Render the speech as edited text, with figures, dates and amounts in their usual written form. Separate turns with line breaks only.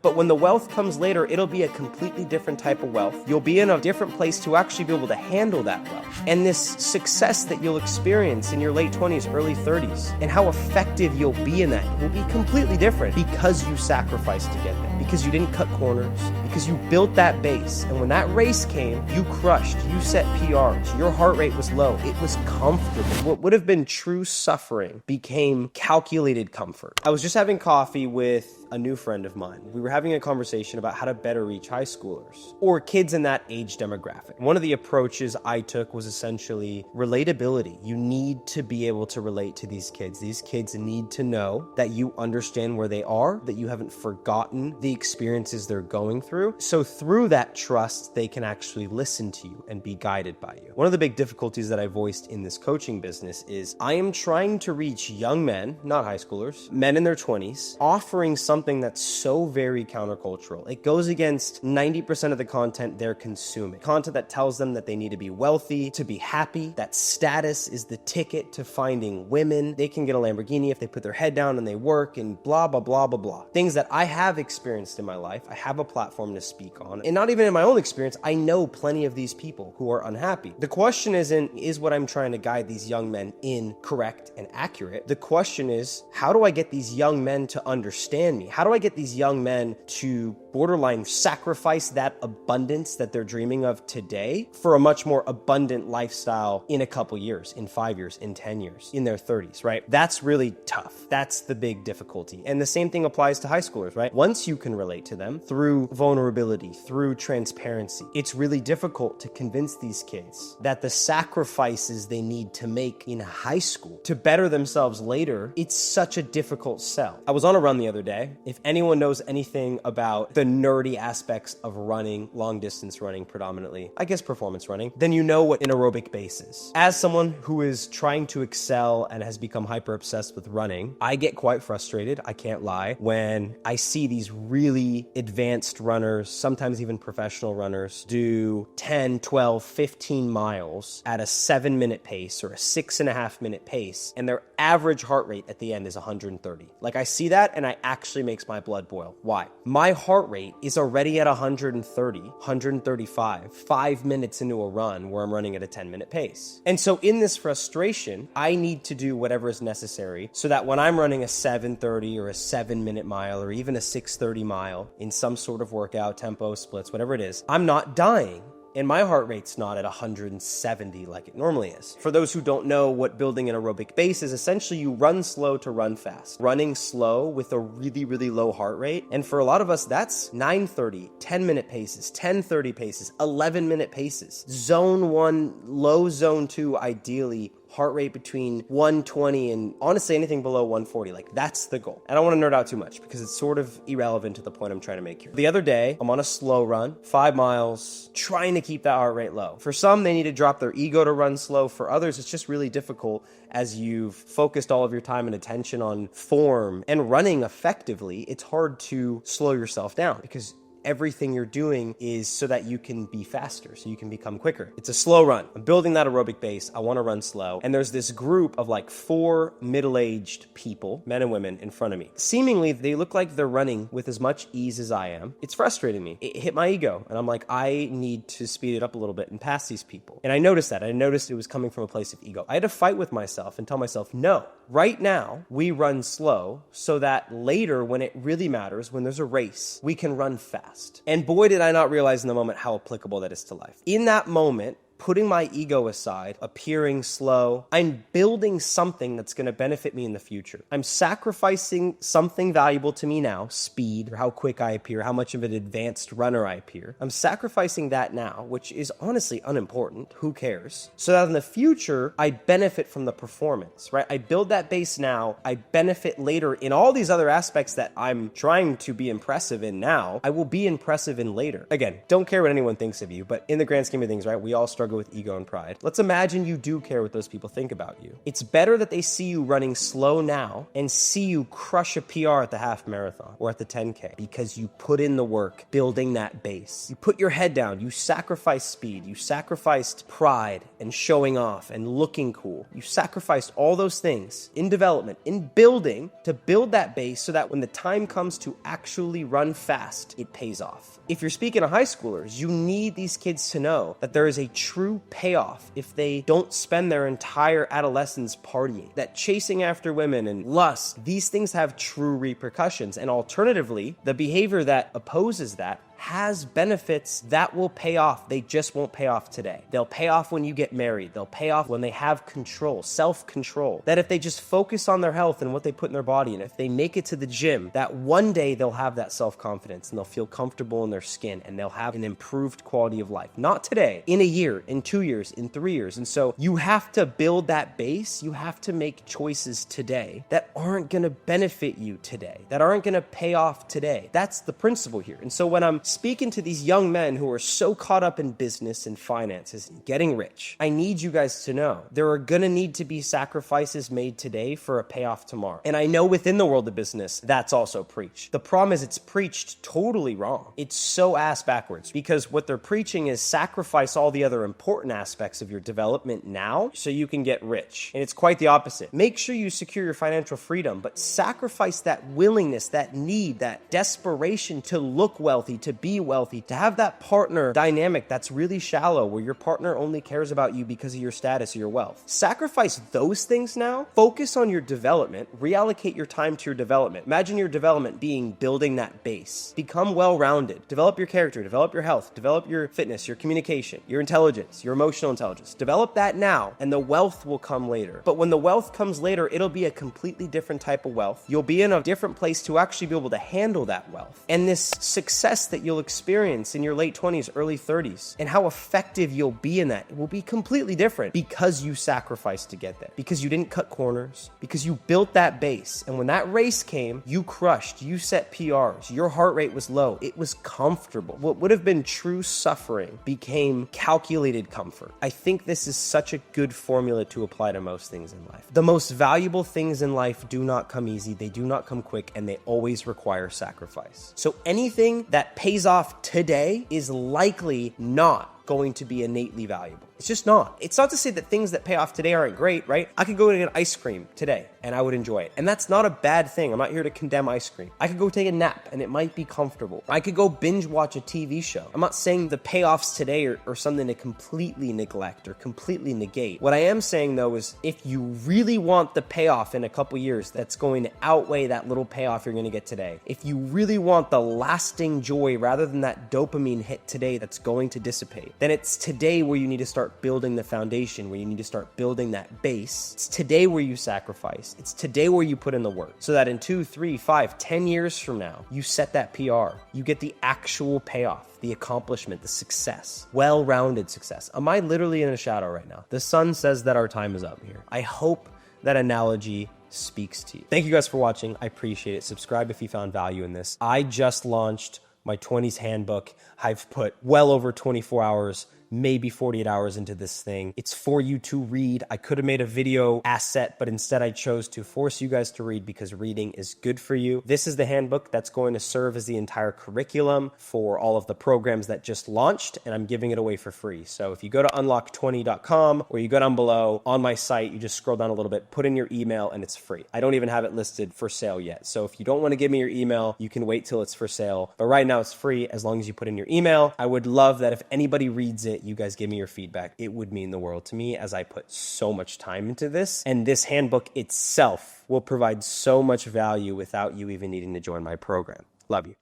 But when the wealth comes later, it'll be a completely different type of wealth. You'll be in a different place to actually be able to handle that wealth. And this success that you'll experience in your late 20s, early 30s, and how effective you'll be in that will be completely different because you sacrificed to get there, because you didn't cut corners, because you built that base. And when that race came, you crushed, you set PRs, your heart rate was low, it was comfortable. What would have been true suffering became calculated comfort. I was just having coffee with a new friend of mine. We were having a conversation about how to better reach high schoolers or kids in that age demographic. One of the approaches I took was essentially relatability. You need to be able to relate to these kids. These kids need to know that you understand where they are, that you haven't forgotten the experiences they're going through. So through that trust, they can actually listen to you and be guided by you. One of the big difficulties that I voiced in this coaching business is I am trying to reach young men, not high schoolers, men in their 20s, offering something that's so very countercultural. It goes against 90% of the content they're consuming. Content that tells them that they need to be wealthy, to be happy, that status is the ticket to finding women. They can get a Lamborghini if they put their head down and they work and blah, blah, blah, blah, blah. Things that I have experienced in my life. I have a platform to speak on. And not even in my own experience, I know plenty of these people who are unhappy. The question isn't, is what I'm trying to guide these young men in correct and accurate? The question is, how do I get these young men to understand me? How do I get these young men to borderline sacrifice that abundance that they're dreaming of today for a much more abundant lifestyle in a couple years, in 5 years, in 10 years, in their 30s, right? That's really tough. That's the big difficulty. And the same thing applies to high schoolers, right? Once you can relate to them through vulnerability, through transparency, it's really difficult to convince these kids that the sacrifices they need to make in high school to better themselves later, it's such a difficult sell. I was on a run the other day. If anyone knows anything about the nerdy aspects of running, long distance running predominantly, I guess performance running, then you know what an aerobic base is. As someone who is trying to excel and has become hyper obsessed with running, I get quite frustrated, I can't lie, when I see these really advanced runners, sometimes even professional runners, do 10, 12, 15 miles at a 7-minute pace or a 6.5-minute pace, and their average heart rate at the end is 130. Like, I see that and it actually makes my blood boil. Why? My heart rate is already at 130, 135, 5 minutes into a run where I'm running at a 10-minute pace. And so in this frustration, I need to do whatever is necessary so that when I'm running a 7:30 or a 7-minute mile or even a 6:30 mile in some sort of workout, tempo, splits, whatever it is, I'm not dying. And my heart rate's not at 170 like it normally is. For those who don't know what building an aerobic base is, essentially you run slow to run fast. Running slow with a really, really low heart rate. And for a lot of us, that's 9:30, 10-minute paces, 10:30 paces, 11-minute paces. Zone 1, low zone 2, ideally, heart rate between 120 and honestly anything below 140. Like, that's the goal. I don't want to nerd out too much because it's sort of irrelevant to the point I'm trying to make here. The other day, I'm on a slow run, 5 miles, trying to keep that heart rate low. For some, they need to drop their ego to run slow. For others, it's just really difficult as you've focused all of your time and attention on form and running effectively. It's hard to slow yourself down because everything you're doing is so that you can be faster, so you can become quicker. It's a slow run. I'm building that aerobic base. I want to run slow. And there's this group of like 4 middle-aged people, men and women, in front of me. Seemingly, they look like they're running with as much ease as I am. It's frustrating me. It hit my ego. And I'm like, I need to speed it up a little bit and pass these people. And I noticed that. I noticed it was coming from a place of ego. I had to fight with myself and tell myself, no, right now, we run slow so that later, when it really matters, when there's a race, we can run fast. And boy, did I not realize in the moment how applicable that is to life. In that moment, putting my ego aside, appearing slow, I'm building something that's going to benefit me in the future. I'm sacrificing something valuable to me now, speed, or how quick I appear, how much of an advanced runner I appear. I'm sacrificing that now, which is honestly unimportant. Who cares? So that in the future, I benefit from the performance, right? I build that base now. I benefit later in all these other aspects that I'm trying to be impressive in now. I will be impressive in later. Again, don't care what anyone thinks of you, but in the grand scheme of things, right? We all struggle struggle with ego and pride. Let's imagine you do care what those people think about you. It's better that they see you running slow now and see you crush a PR at the half marathon or at the 10K because you put in the work building that base. You put your head down, you sacrificed speed, you sacrificed pride and showing off and looking cool. You sacrificed all those things in development, in building, to build that base so that when the time comes to actually run fast, it pays off. If you're speaking to high schoolers, you need these kids to know that there is a true payoff if they don't spend their entire adolescence partying, that chasing after women and lust, these things have true repercussions. And alternatively, the behavior that opposes that has benefits that will pay off. They just won't pay off today. They'll pay off when you get married. They'll pay off when they have control, self-control. That if they just focus on their health and what they put in their body, and if they make it to the gym, that one day they'll have that self-confidence and they'll feel comfortable in their skin and they'll have an improved quality of life. Not today, in a year, in 2 years, in 3 years. And so you have to build that base. You have to make choices today that aren't going to benefit you today, that aren't going to pay off today. That's the principle here. And so when I'm speaking to these young men who are so caught up in business and finances and getting rich, I need you guys to know there are going to need to be sacrifices made today for a payoff tomorrow. And I know within the world of business, that's also preached. The problem is it's preached totally wrong. It's so ass backwards because what they're preaching is sacrifice all the other important aspects of your development now so you can get rich. And it's quite the opposite. Make sure you secure your financial freedom, but sacrifice that willingness, that need, that desperation to look wealthy, to be wealthy, to have that partner dynamic that's really shallow where your partner only cares about you because of your status or your wealth. Sacrifice those things now. Focus on your development. Reallocate your time to your development. Imagine your development being building that base. Become well-rounded. Develop your character, develop your health, develop your fitness, your communication, your intelligence, your emotional intelligence. Develop that now and the wealth will come later. But when the wealth comes later, it'll be a completely different type of wealth. You'll be in a different place to actually be able to handle that wealth. And this success that you'll experience in your late 20s, early 30s, and how effective you'll be in that will be completely different because you sacrificed to get there, because you didn't cut corners, because you built that base. And when that race came, you crushed, you set PRs, your heart rate was low, it was comfortable. What would have been true suffering became calculated comfort. I think this is such a good formula to apply to most things in life. The most valuable things in life do not come easy, they do not come quick, and they always require sacrifice. So anything that pays off today is likely not going to be innately valuable. It's just not. It's not to say that things that pay off today aren't great, right? I could go get ice cream today and I would enjoy it. And that's not a bad thing. I'm not here to condemn ice cream. I could go take a nap and it might be comfortable. I could go binge watch a TV show. I'm not saying the payoffs today are something to completely neglect or completely negate. What I am saying though is if you really want the payoff in a couple years that's going to outweigh that little payoff you're going to get today, if you really want the lasting joy rather than that dopamine hit today that's going to dissipate, then it's today where you need to start building the foundation, where you need to start building that base. It's today where you sacrifice. It's today where you put in the work so that in 2, 3, 5, 10 years from now, you set that PR. You get the actual payoff, the accomplishment, the success, well-rounded success. Am I literally in a shadow right now? The sun says that our time is up here. I hope that analogy speaks to you. Thank you guys for watching. I appreciate it. Subscribe if you found value in this. I just launched my 20s handbook. I've put well over 24 hours, maybe 48 hours into this thing. It's for you to read. I could have made a video asset, but instead I chose to force you guys to read because reading is good for you. This is the handbook that's going to serve as the entire curriculum for all of the programs that just launched, and I'm giving it away for free. So if you go to unlock20.com or you go down below on my site, you just scroll down a little bit, put in your email, and it's free. I don't even have it listed for sale yet. So if you don't want to give me your email, you can wait till it's for sale. But right now it's free as long as you put in your email. I would love that if anybody reads it, you guys give me your feedback. It would mean the world to me as I put so much time into this. And this handbook itself will provide so much value without you even needing to join my program. Love you.